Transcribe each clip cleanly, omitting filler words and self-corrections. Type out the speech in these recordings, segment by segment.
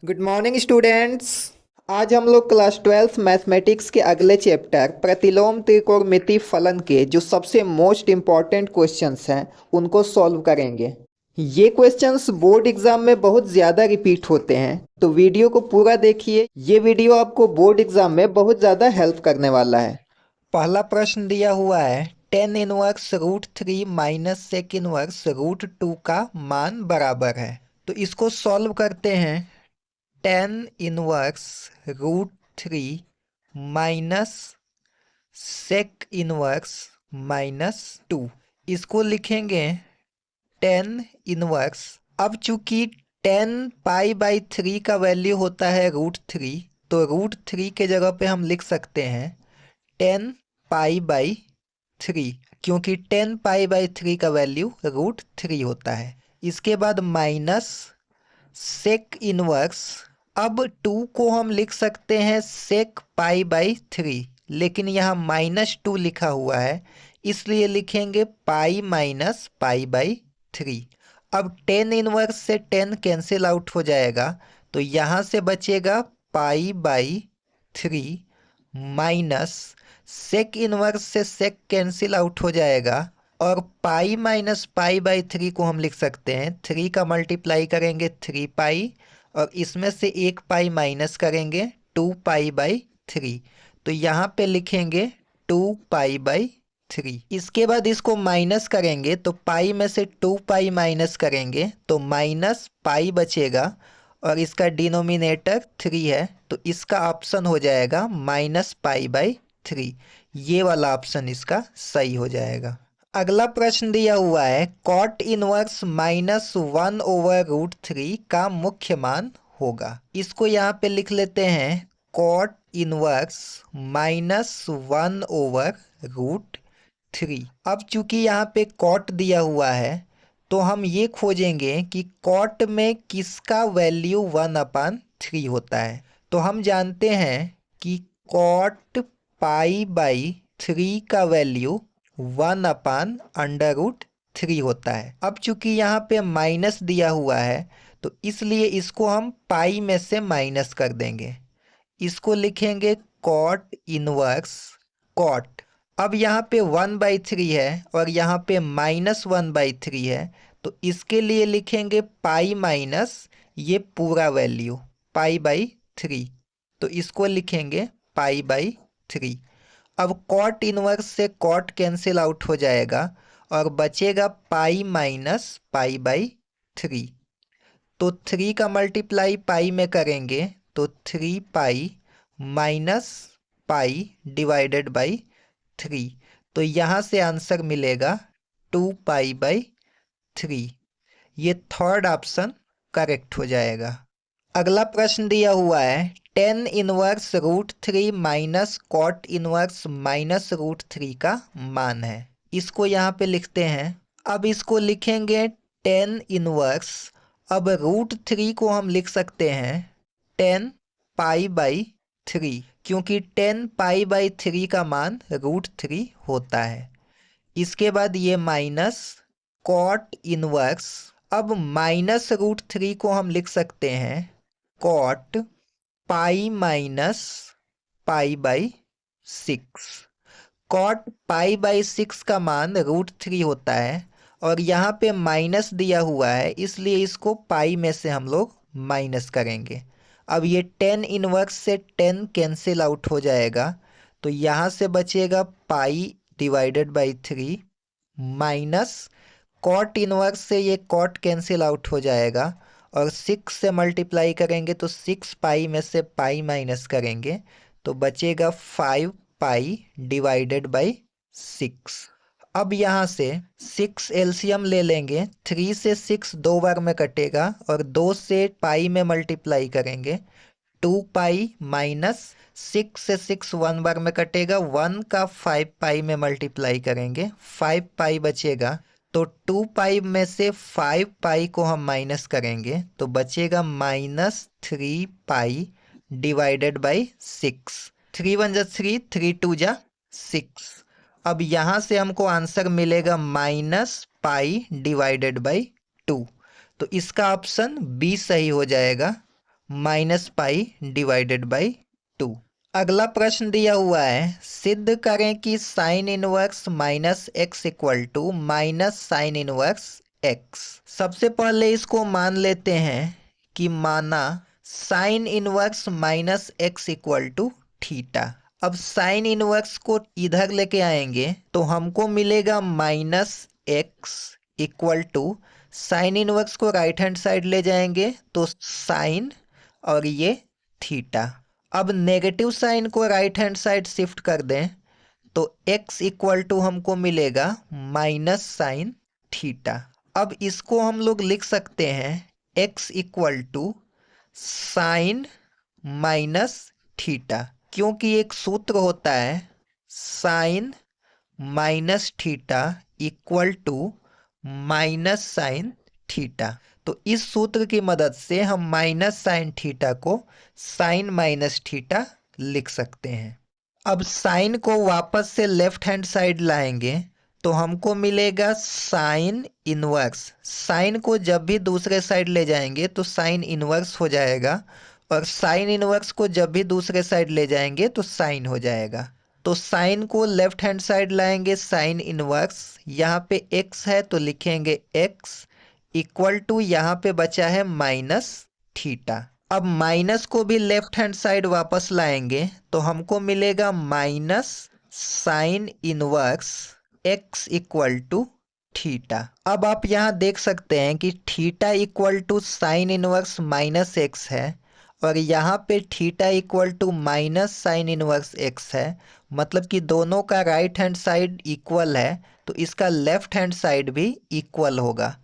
Good morning students. आज हम लोग क्लास 12th मैथमेटिक्स के अगले चैप्टर प्रतिलोम त्रिकोणमिति फलन के जो सबसे मोस्ट इम्पॉर्टेंट क्वेश्चंस हैं उनको सॉल्व करेंगे। ये क्वेश्चंस बोर्ड एग्जाम में बहुत ज़्यादा रिपीट होते हैं, तो वीडियो को पूरा देखिए। ये वीडियो आपको बोर्ड एग्जाम में बहुत ज़्यादा हेल्प करने वाला है। पहला प्रश्न दिया हुआ है, tan inverse root three minus sec inverse root two का मान बराबर है। तो इसको सॉल्व करते हैं। Tan inverse root three minus sec inverse minus two, इसको लिखेंगे टेन इनवर्स। अब चूंकि टेन पाई बाई थ्री का वैल्यू होता है रूट थ्री, तो रूट थ्री के जगह पे हम लिख सकते हैं टेन पाई बाई थ्री, क्योंकि टेन पाई बाई थ्री का वैल्यू रूट थ्री होता है। इसके बाद माइनस सेक इनवर्स। अब टू को हम लिख सकते हैं सेक पाई बाई थ्री, लेकिन यहाँ माइनस टू लिखा हुआ है, इसलिए लिखेंगे pi minus pi by three. अब टेन इनवर्स से टेन कैंसिल आउट हो जाएगा, तो यहाँ से बचेगा pi by three minus sec inverse से सेक कैंसिल आउट हो जाएगा, और pi minus pi by three को हम लिख सकते हैं थ्री का मल्टीप्लाई करेंगे थ्री पाई, और इसमें से एक पाई माइनस करेंगे टू पाई बाई थ्री, तो यहाँ पे लिखेंगे टू पाई बाई थ्री। इसके बाद इसको माइनस करेंगे, तो पाई में से टू पाई माइनस करेंगे तो माइनस पाई बचेगा, और इसका डिनोमिनेटर थ्री है, तो इसका ऑप्शन हो जाएगा माइनस पाई बाई थ्री। ये वाला ऑप्शन इसका सही हो जाएगा। अगला प्रश्न दिया हुआ है, cot inverse minus one over root three का मुख्य मान होगा। इसको यहाँ पे लिख लेते हैं cot inverse minus one over root three. अब चूंकि यहाँ पे कॉट दिया हुआ है, तो हम ये खोजेंगे कि कॉट में किसका वैल्यू वन अपान थ्री होता है। तो हम जानते हैं कि कॉट पाई बाई थ्री का value one upon under root three होता है। अब चूंकि यहाँ पे माइनस दिया हुआ है, तो इसलिए इसको हम पाई में से माइनस कर देंगे। इसको लिखेंगे कॉट इनवर्स कॉट। अब यहाँ पे वन बाई थ्री है और यहाँ पे माइनस वन बाई थ्री है, तो इसके लिए लिखेंगे पाई माइनस ये पूरा वैल्यू पाई बाई थ्री, तो इसको लिखेंगे पाई बाई थ्री। अब कॉट इनवर्स से कॉट कैंसिल आउट हो जाएगा और बचेगा pi minus pi by three, तो थ्री का मल्टीप्लाई पाई में करेंगे तो three pi minus pi divided by three, तो यहाँ से आंसर मिलेगा टू पाई बाई थ्री। ये थर्ड ऑप्शन करेक्ट हो जाएगा। अगला प्रश्न दिया हुआ है, tan inverse root three minus cot inverse minus root three का मान है। इसको यहाँ पे लिखते हैं। अब इसको लिखेंगे टेन इनवर्स। अब रूट थ्री को हम लिख सकते हैं टेन पाई बाई थ्री, क्योंकि टेन पाई बाई थ्री का मान रूट थ्री होता है। इसके बाद ये माइनस कॉट इनवर्स। अब माइनस रूट थ्री को हम लिख सकते हैं cot pi minus pi by six. Cot pi by six का मान रूट थ्री होता है, और यहाँ पे माइनस दिया हुआ है, इसलिए इसको पाई में से हम लोग माइनस करेंगे। अब ये टेन इनवर्स से टेन कैंसिल आउट हो जाएगा, तो यहाँ से बचेगा pi divided by three minus cot inverse से ये कॉट कैंसिल आउट हो जाएगा, और सिक्स से मल्टीप्लाई करेंगे तो सिक्स पाई में से पाई माइनस करेंगे तो बचेगा five pi divided by six. अब यहाँ से सिक्स एलसीएम ले लेंगे, थ्री से सिक्स दो बार में कटेगा और दो से पाई में मल्टीप्लाई करेंगे, टू पाई माइनस सिक्स से सिक्स वन बार में कटेगा, वन का फाइव पाई में मल्टीप्लाई करेंगे, फाइव पाई बचेगा, तो टू पाई में से फाइव पाई को हम माइनस करेंगे तो बचेगा minus three pi divided by six. Three one जा थ्री, थ्री टू जा सिक्स। अब यहाँ से हमको आंसर मिलेगा minus pi divided by two, तो इसका ऑप्शन बी सही हो जाएगा, माइनस पाई डिवाइडेड बाई 2। अगला प्रश्न दिया हुआ है, सिद्ध करें कि sine inverse minus x equal to minus sine inverse x. सबसे पहले इसको मान लेते हैं कि माना sine inverse minus x equal to theta. अब साइन इनवर्स को इधर लेके आएंगे तो हमको मिलेगा minus x equal to, sine inverse को राइट हैंड साइड ले जाएंगे तो साइन और ये थीटा। अब नेगेटिव साइन को राइट हैंड साइड शिफ्ट कर दें तो x इक्वल टू हमको मिलेगा माइनस साइन थीटा। अब इसको हम लोग लिख सकते हैं x equal to sine minus theta, क्योंकि एक सूत्र होता है sine minus theta equal to minus sine theta. तो इस सूत्र की मदद से हम माइनस साइन थीटा को साइन माइनस थीटा लिख सकते हैं। अब साइन को वापस से लेफ्ट हैंड साइड लाएंगे तो हमको मिलेगा साइन इनवर्स। साइन को जब भी दूसरे साइड ले जाएंगे तो साइन इनवर्स हो जाएगा, और साइन इनवर्स को जब भी दूसरे साइड ले जाएंगे तो साइन हो जाएगा। तो साइन को लेफ्ट हैंड साइड लाएंगे साइन इनवर्स, यहाँ पे x है तो लिखेंगे x इक्वल टू, यहाँ पे बचा है माइनस थीटा। अब माइनस को भी लेफ्ट हैंड साइड वापस लाएंगे तो हमको मिलेगा minus sine inverse x equal to theta. अब आप यहाँ देख सकते हैं कि theta equal to sine inverse minus x है, और यहाँ पे theta equal to minus sine inverse x है। मतलब कि दोनों का राइट हैंड साइड इक्वल है तो इसका लेफ्ट हैंड साइड भी इक्वल होगा।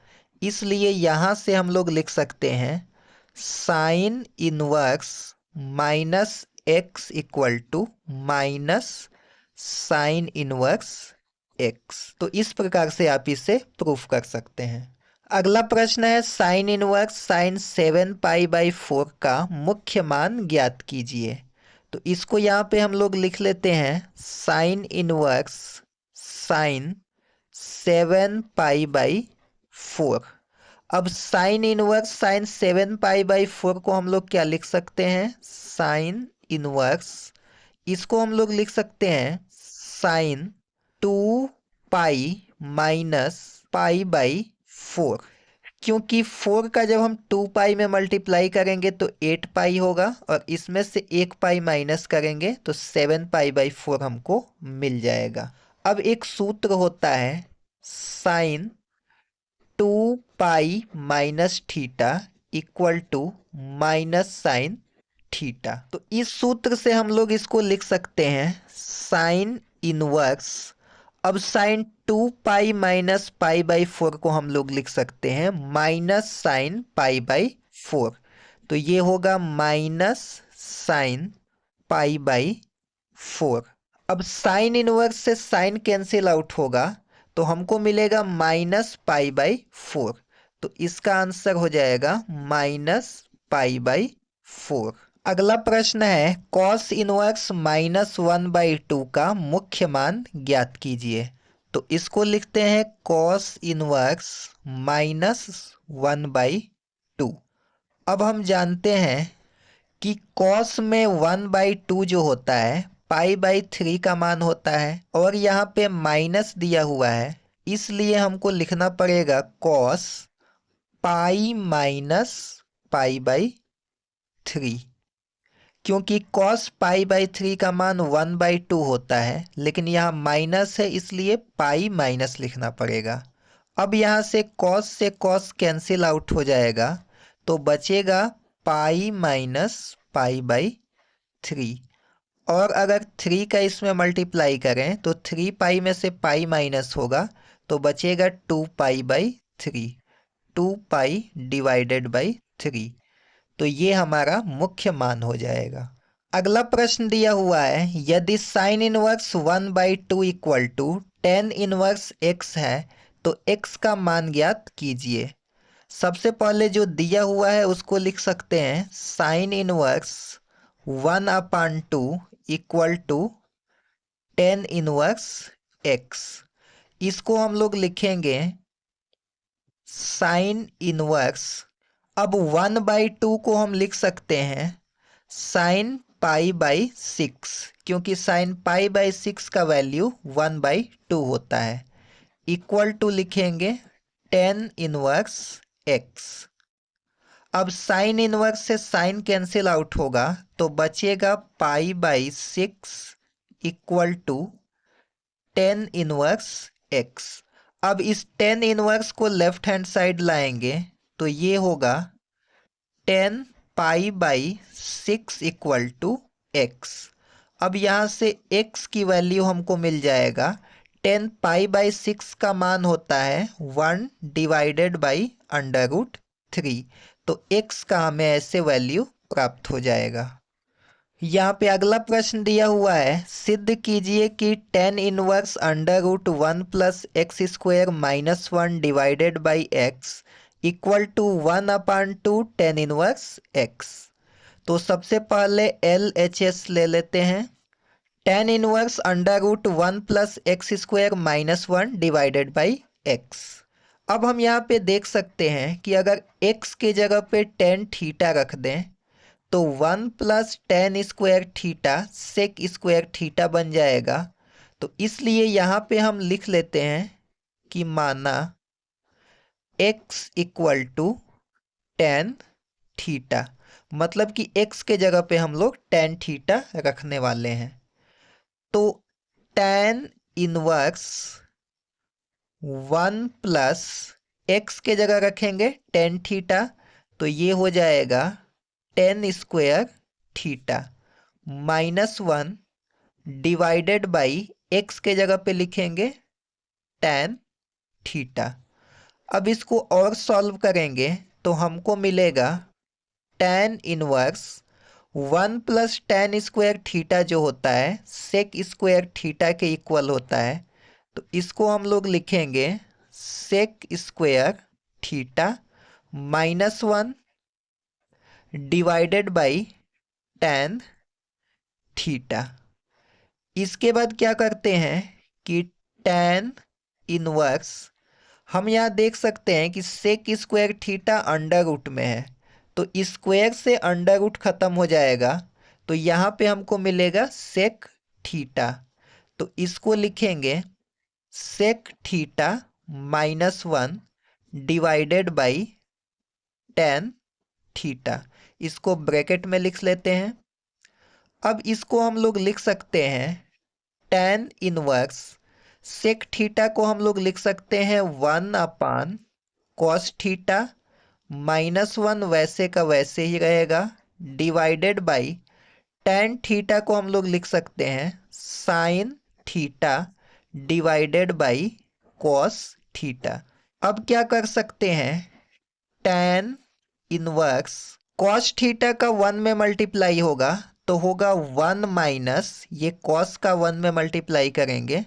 इसलिए यहाँ से हम लोग लिख सकते हैं sine inverse minus x equal to minus sine inverse x. तो इस प्रकार से आप इसे प्रूफ कर सकते हैं। अगला प्रश्न है, sine inverse sine 7 pi by 4 का मुख्य मान ज्ञात कीजिए। तो इसको यहाँ पे हम लोग लिख लेते हैं sine inverse sine 7 pi by 4। अब sine inverse sine 7 pi by 4 को हम लोग क्या लिख सकते हैं, साइन इनवर्स, इसको हम लोग लिख सकते हैं sine 2 pi minus pi by 4। क्योंकि 4 का जब हम 2 पाई में मल्टीप्लाई करेंगे तो 8 पाई होगा, और इसमें से 1 पाई माइनस करेंगे तो 7 पाई बाई 4 हमको मिल जाएगा। अब एक सूत्र होता है sine 2 pi minus theta equal to minus sine theta. तो इस सूत्र से हम लोग इसको लिख सकते हैं साइन इनवर्स। अब sine 2 pi minus pi by 4 को हम लोग लिख सकते हैं माइनस साइन पाई बाई 4। तो ये होगा माइनस साइन पाई बाई 4। अब साइन इनवर्स से साइन कैंसिल आउट होगा तो हमको मिलेगा माइनस पाई बाई 4। तो इसका आंसर हो जाएगा माइनस पाई बाई 4। अगला प्रश्न है, कॉस इनवर्स माइनस 1/2 का मुख्य मान ज्ञात कीजिए। तो इसको लिखते हैं कॉस इनवर्स माइनस 1/2। अब हम जानते हैं कि कॉस में 1/2 जो होता है पाई/3 का मान होता है, और यहाँ पे माइनस दिया हुआ है इसलिए हमको लिखना पड़ेगा कॉस पाई माइनस पाई/3। क्योंकि कॉस पाई/3 का मान 1/2 होता है, लेकिन यहाँ माइनस है इसलिए पाई माइनस लिखना पड़ेगा। अब यहाँ से कॉस कैंसिल आउट हो जाएगा तो बचेगा पाई माइनस पाई/3। और अगर 3 का इसमें मल्टीप्लाई करें तो 3 पाई में से पाई माइनस होगा तो बचेगा 2 पाई/3, 2 पाई डिवाइडेड बाई 3। तो ये हमारा मुख्य मान हो जाएगा। अगला प्रश्न दिया हुआ है, यदि sine inverse 1/2 equal to tan inverse x है तो एक्स का मान ज्ञात कीजिए। सबसे पहले जो दिया हुआ है उसको लिख सकते हैं sine inverse 1/2 equal to tan inverse x. इसको हम लोग लिखेंगे साइन इनवर्स अब 1/2 को हम लिख सकते हैं साइन π/6, क्योंकि साइन π/6 का वैल्यू 1/2 होता है। इक्वल टू लिखेंगे टेन इनवर्स x। अब साइन इनवर्स से साइन कैंसिल आउट होगा तो बचेगा π/6 equal to tan inverse x। अब इस टेन इनवर्स को लेफ्ट हैंड साइड लाएंगे तो ये होगा टेन π/6 इक्वल टू x। अब यहाँ से x की वैल्यू हमको मिल जाएगा, टेन π/6 का मान होता है 1/√3, तो x का हमें ऐसे वैल्यू प्राप्त हो जाएगा। यहाँ पे अगला प्रश्न दिया हुआ है, सिद्ध कीजिए कि tan inverse √1 plus x square minus 1 divided by x equal to 1/2 tan inverse x. तो सबसे पहले LHS ले लेते हैं। Tan inverse √1 plus x square minus 1 divided by x. अब हम यहाँ पे देख सकते हैं कि अगर x के जगह पे टेन थीटा रख दें तो 1 plus tan square theta sec square theta बन जाएगा। तो इसलिए यहाँ पे हम लिख लेते हैं कि माना x equal to tan theta, मतलब कि x के जगह पे हम लोग टेन थीटा रखने वाले हैं। तो टेन इनवर्स 1 प्लस x के जगह रखेंगे टेन थीटा, तो ये हो जाएगा ten square theta minus 1 divided by x के जगह पे लिखेंगे टेन थीटा। अब इसको और सॉल्व करेंगे तो हमको मिलेगा tan inverse 1 plus tan square theta जो होता है सेक स्क्वायर थीटा के इक्वल होता है। तो इसको हम लोग लिखेंगे sec square theta minus 1 divided by tan theta. इसके बाद क्या करते हैं कि टेन इनवर्स, हम यहाँ देख सकते हैं कि sec square theta under root में है, तो स्क्वायर से अंडर रूट खत्म हो जाएगा, तो यहाँ पे हमको मिलेगा सेक थीटा। तो इसको लिखेंगे sec theta minus 1 divided by tan theta. इसको ब्रैकेट में लिख लेते हैं। अब इसको हम लोग लिख सकते हैं टेन इनवर्स सेक थीटा को हम लोग लिख सकते हैं 1 कॉस थीटा माइनस 1 वैसे का वैसे ही रहेगा डिवाइडेड बाई टेन थीटा को हम लोग लिख सकते हैं sine theta divided by cos theta. अब क्या कर सकते हैं, टेन इनवर्स कॉस थीटा का 1 में मल्टीप्लाई होगा तो होगा 1 माइनस ये कॉस का 1 में मल्टीप्लाई करेंगे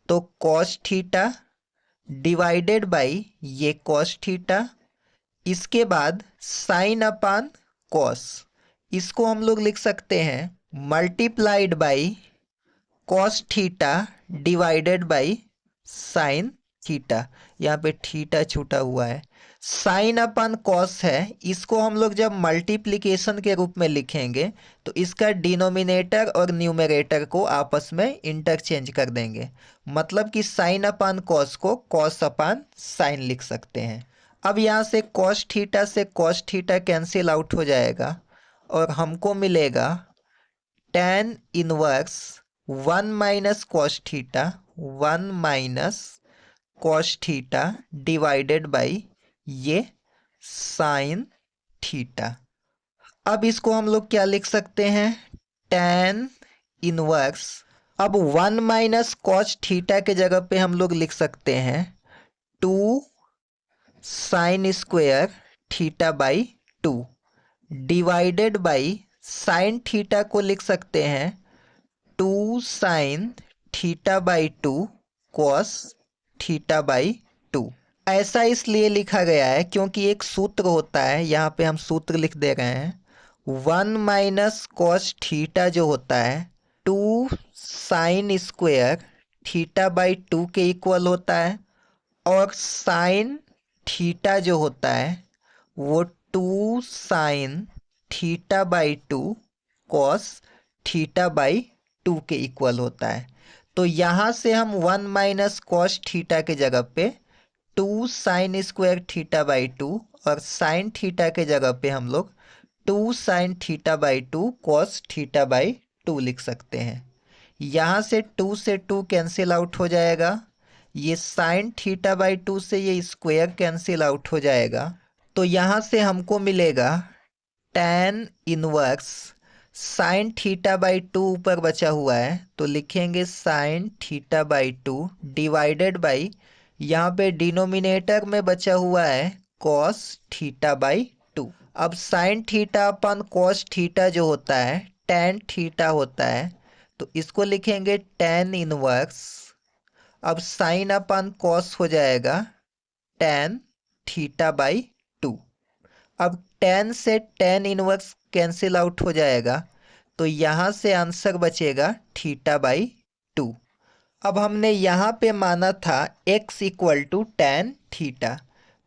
तो कॉस थीटा डिवाइडेड बाई ये कॉस थीटा। इसके बाद साइन अपान कॉस, इसको हम लोग लिख सकते हैं multiplied by cos theta divided by sine theta. यहाँ पे थीटा छूटा हुआ है, साइन अपन कॉस है, इसको हम लोग जब मल्टीप्लिकेशन के रूप में लिखेंगे तो इसका डिनोमिनेटर और न्यूमरेटर को आपस में इंटरचेंज कर देंगे, मतलब कि साइन अपन कॉस को कॉस अपन साइन लिख सकते हैं। अब यहाँ से कॉस थीटा से कॉस थीटा कैंसिल आउट हो जाएगा और हमको मिलेगा tan inverse 1 minus cos theta 1 minus cos theta divided by ये साइन थीटा। अब इसको हम लोग क्या लिख सकते हैं, टेन इनवर्स, अब 1 माइनस कॉस थीटा के जगह पे हम लोग लिख सकते हैं 2 sine square theta by 2 divided by sine theta को लिख सकते हैं 2 sign theta by 2 cos theta by 2। ऐसा इसलिए लिखा गया है क्योंकि एक सूत्र होता है, यहाँ पे हम सूत्र लिख दे रहे हैं 1 माइनस कॉस थीटा जो होता है 2 साइन स्क्वायर थीटा बाई 2 के इक्वल होता है और साइन थीटा जो होता है वो two sine theta by two cos theta by two के इक्वल होता है। तो यहाँ से हम 1 माइनस कॉस थीटा के जगह पे two sine square theta by two और साइन थीटा के जगह पे हम लोग two sine theta by two cos theta by two लिख सकते हैं। यहाँ से टू कैंसिल आउट हो जाएगा, ये साइन थीटा बाई टू से ये स्क्वायर कैंसिल आउट हो जाएगा। तो यहाँ से हमको मिलेगा tan inverse sine theta by to ऊपर बचा हुआ है तो लिखेंगे sign theta by two divided by यहाँ पे डिनोमिनेटर में बचा हुआ है कॉस थीटा बाई टू। अब साइन थीटा अपन कॉस थीटा जो होता है tan थीटा होता है तो इसको लिखेंगे tan इनवर्स। अब साइन अपन कॉस हो जाएगा tan थीटा बाई टू। अब tan से tan इनवर्स कैंसिल आउट हो जाएगा तो यहाँ से आंसर बचेगा थीटा बाई टू। अब हमने यहाँ पे माना था x equal to tan theta,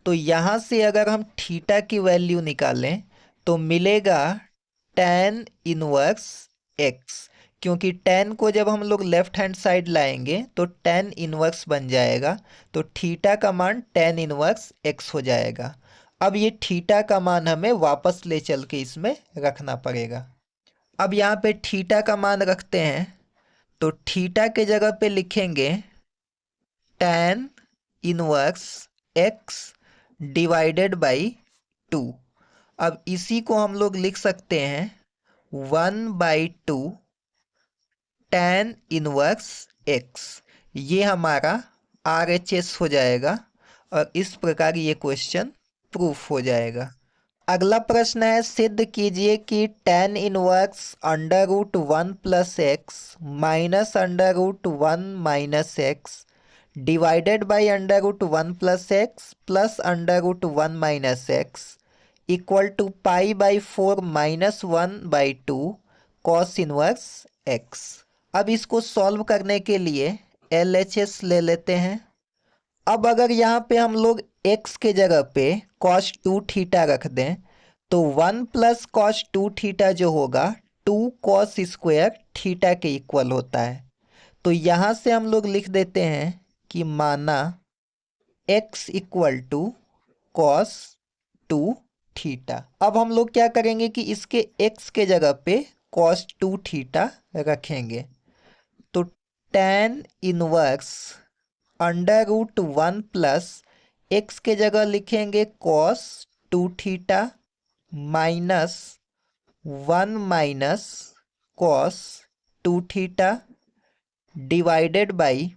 तो यहाँ से अगर हम थीटा की वैल्यू निकालें तो मिलेगा tan इनवर्स x, क्योंकि tan को जब हम लोग लेफ्ट हैंड साइड लाएंगे तो tan इनवर्स बन जाएगा, तो थीटा का मान tan इनवर्स x हो जाएगा। अब ये थीटा का मान हमें वापस ले चल के इसमें रखना पड़ेगा। अब यहाँ पे थीटा का मान रखते हैं तो थीटा के जगह पे लिखेंगे tan inverse x divided by two. अब इसी को हम लोग लिख सकते हैं 1/2 tan इनवर्स x। ये हमारा RHS हो जाएगा और इस प्रकार ये क्वेश्चन प्रूफ हो जाएगा। अगला प्रश्न है, सिद्ध कीजिए कि tan inverse under root 1 plus x minus under root 1 minus x divided by under root 1 plus x plus under root 1 minus x equal to pi by 4 minus 1/2 cos inverse x. अब इसको सॉल्व करने के लिए LHS ले लेते हैं। अब अगर यहाँ पे हम लोग x के जगह पे cos 2 थीटा रख दें तो 1 प्लस कॉस 2 थीटा जो होगा 2 कॉस स्क्वायर थीटा के इक्वल होता है। तो यहाँ से हम लोग लिख देते हैं कि माना x equal to cos 2 theta. अब हम लोग क्या करेंगे कि इसके x के जगह पे cos 2 थीटा रखेंगे, तो tan inverse under root 1 plus x के जगह लिखेंगे cos 2 theta minus 1 minus cos 2 theta divided by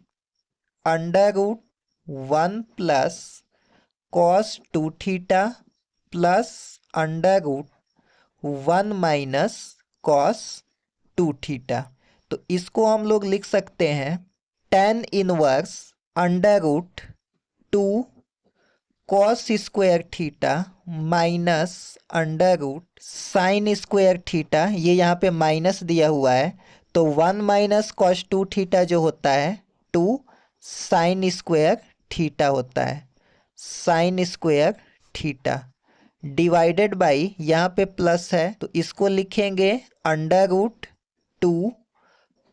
under root 1 plus cos 2 theta plus under root 1 minus cos 2 theta. तो इसको हम लोग लिख सकते हैं tan inverse under root 2 cos square theta minus under root sine square theta, ये यहाँ पे माइनस दिया हुआ है तो 1 माइनस कॉस 2 थीटा जो होता है 2 साइन स्क्वायर थीटा होता है, sine square theta divided by यहाँ पे प्लस है तो इसको लिखेंगे under root 2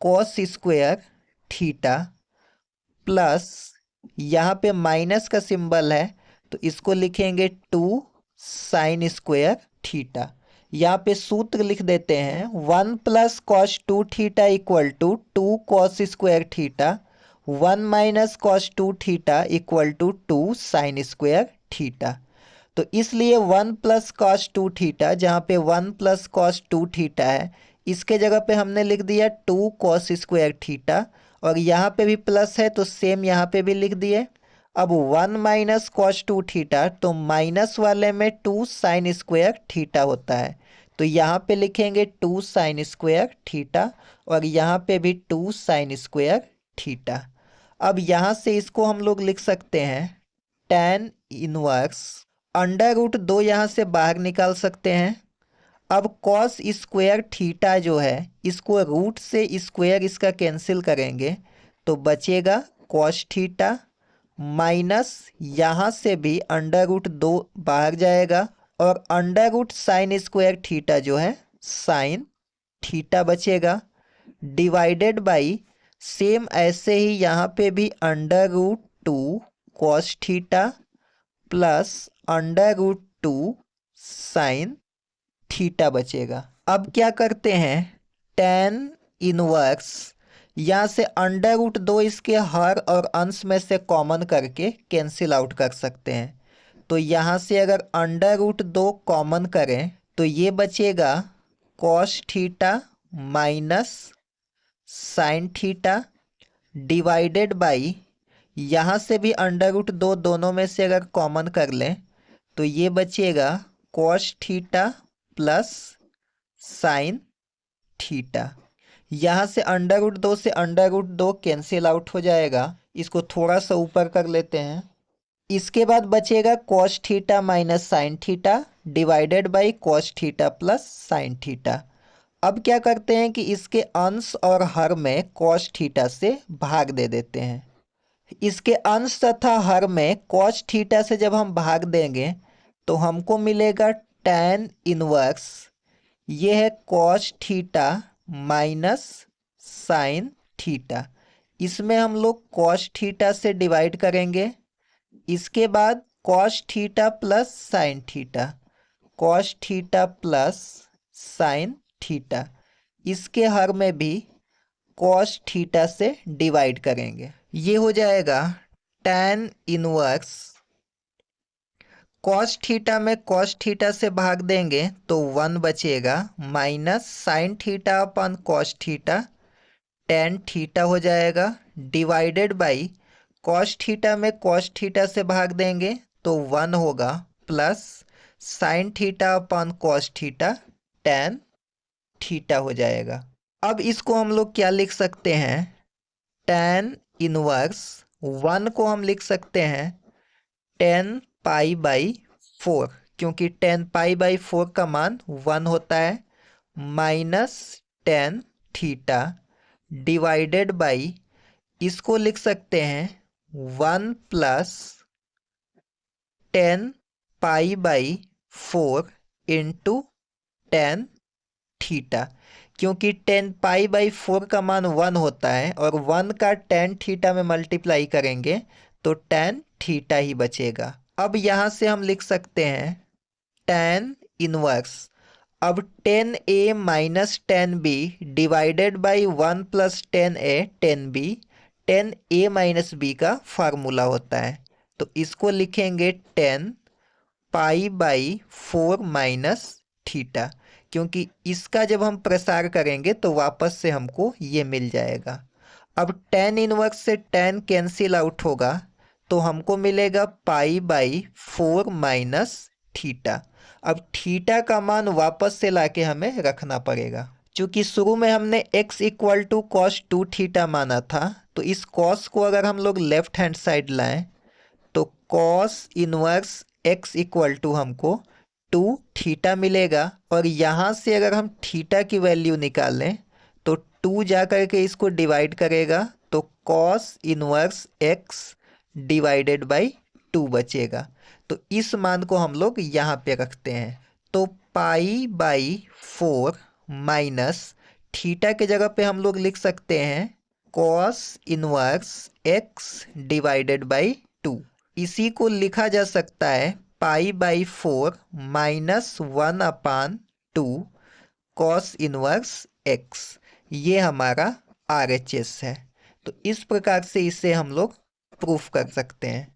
cos square theta plus यहाँ पे माइनस का सिंबल है तो इसको लिखेंगे 2 साइन स्क्वायर थीटा। यहाँ पे सूत्र लिख देते हैं 1 plus cos 2 theta equal to 2 cos square theta 1 minus cos 2 theta equal to 2 sine square theta. तो इसलिए 1 प्लस कॉस 2 थीटा, जहाँ पे 1 प्लस कॉस 2 थीटा है इसके जगह पे हमने लिख दिया 2 कॉस स्क्वायर थीटा और यहाँ पे भी प्लस है तो सेम यहाँ पे भी लिख दिए। अब 1 माइनस कॉस 2 थीटा तो माइनस वाले में 2 साइन स्क्वायर थीटा होता है तो यहाँ पे लिखेंगे 2 साइन स्क्वायर थीटा और यहाँ पे भी 2 साइन स्क्वायर थीटा। अब यहाँ से इसको हम लोग लिख सकते हैं tan इनवर्स अंडर रूट 2 यहाँ से बाहर निकाल सकते हैं। अब कॉस स्क्वायर थीटा जो है इसको रूट से स्क्वायर इसका कैंसिल करेंगे तो बचेगा कॉस थीटा माइनस यहाँ से भी अंडर रूट 2 बाहर जाएगा और under root sine square theta जो है साइन थीटा बचेगा, डिवाइडेड बाई सेम ऐसे ही यहाँ पे भी under root two cos theta plus under root two sine theta बचेगा। अब क्या करते हैं, टेन इनवर्स यहाँ से अंडर रूट दो इसके हर और अंश में से कॉमन करके कैंसिल आउट कर सकते हैं। तो यहाँ से अगर अंडर रूट दो कॉमन करें तो ये बचेगा cos theta minus sine theta, divided by यहाँ से भी अंडर रूट दो दोनों में से अगर कॉमन कर लें तो ये बचेगा cos theta plus sine theta. यहाँ से अंडर रूट दो से अंडर रूट दो कैंसिल आउट हो जाएगा, इसको थोड़ा सा ऊपर कर लेते हैं। इसके बाद बचेगा cos theta minus sine theta divided by cos theta plus sine theta. अब क्या करते हैं कि इसके अंश और हर में कॉस थीटा से भाग दे देते हैं। इसके अंश तथा हर में कॉस थीटा से जब हम भाग देंगे तो हमको मिलेगा tan इनवर्स, ये है cos theta minus sine theta. इसमें हम लोग कॉस थीटा से डिवाइड करेंगे। इसके बाद cos theta plus sine theta, cos theta plus sine theta, इसके हर में भी कॉस थीटा से डिवाइड करेंगे। ये हो जाएगा tan इनवर्स, कॉस थीटा में कॉस थीटा से भाग देंगे तो 1 बचेगा, माइनस साइन थीटा अपन कॉस थीटा tan थीटा हो जाएगा, डिवाइडेड बाई कॉस थीटा में कॉस थीटा से भाग देंगे तो 1 होगा, प्लस साइन थीटा अपन कॉस थीटा tan थीटा हो जाएगा। अब इसको हम लोग क्या लिख सकते हैं, tan इनवर्स 1 को हम लिख सकते हैं 10 पाई बाई 4, क्योंकि 10 पाई बाई 4 का मान 1 होता है, minus tan theta divided by इसको लिख सकते हैं 1 plus 10 pi by 4 into tan theta, क्योंकि 10 पाई बाई 4 का मान 1 होता है और 1 का tan थीटा में मल्टीप्लाई करेंगे तो tan थीटा ही बचेगा। अब यहाँ से हम लिख सकते हैं tan इनवर्स, अब tan a minus tan b divided by 1 plus tan a tan b, tan a minus b का फार्मूला होता है, तो इसको लिखेंगे tan pi by 4 minus theta, क्योंकि इसका जब हम प्रसार करेंगे तो वापस से हमको ये मिल जाएगा। अब tan इनवर्स से tan कैंसिल आउट होगा तो हमको मिलेगा पाई बाई 4 माइनस थीटा। अब थीटा का मान वापस से लाके हमें रखना पड़ेगा, क्योंकि शुरू में हमने x equal to cos 2 theta माना था, तो इस कॉस को अगर हम लोग लेफ्ट हैंड साइड लाएं तो cos inverse x equal to हमको 2 थीटा मिलेगा, और यहाँ से अगर हम थीटा की वैल्यू निकालें तो 2 जा करके इसको डिवाइड करेगा तो cos inverse x divided by 2 बचेगा। तो इस मान को हम लोग यहाँ पे रखते हैं, तो पाई बाई 4 माइनस थीटा के जगह पे हम लोग लिख सकते हैं cos inverse x divided by 2। इसी को लिखा जा सकता है पाई by 4 minus 1 upon 2 cos inverse x, ये हमारा RHS है। तो इस प्रकार से इसे हम लोग प्रूफ कर सकते हैं।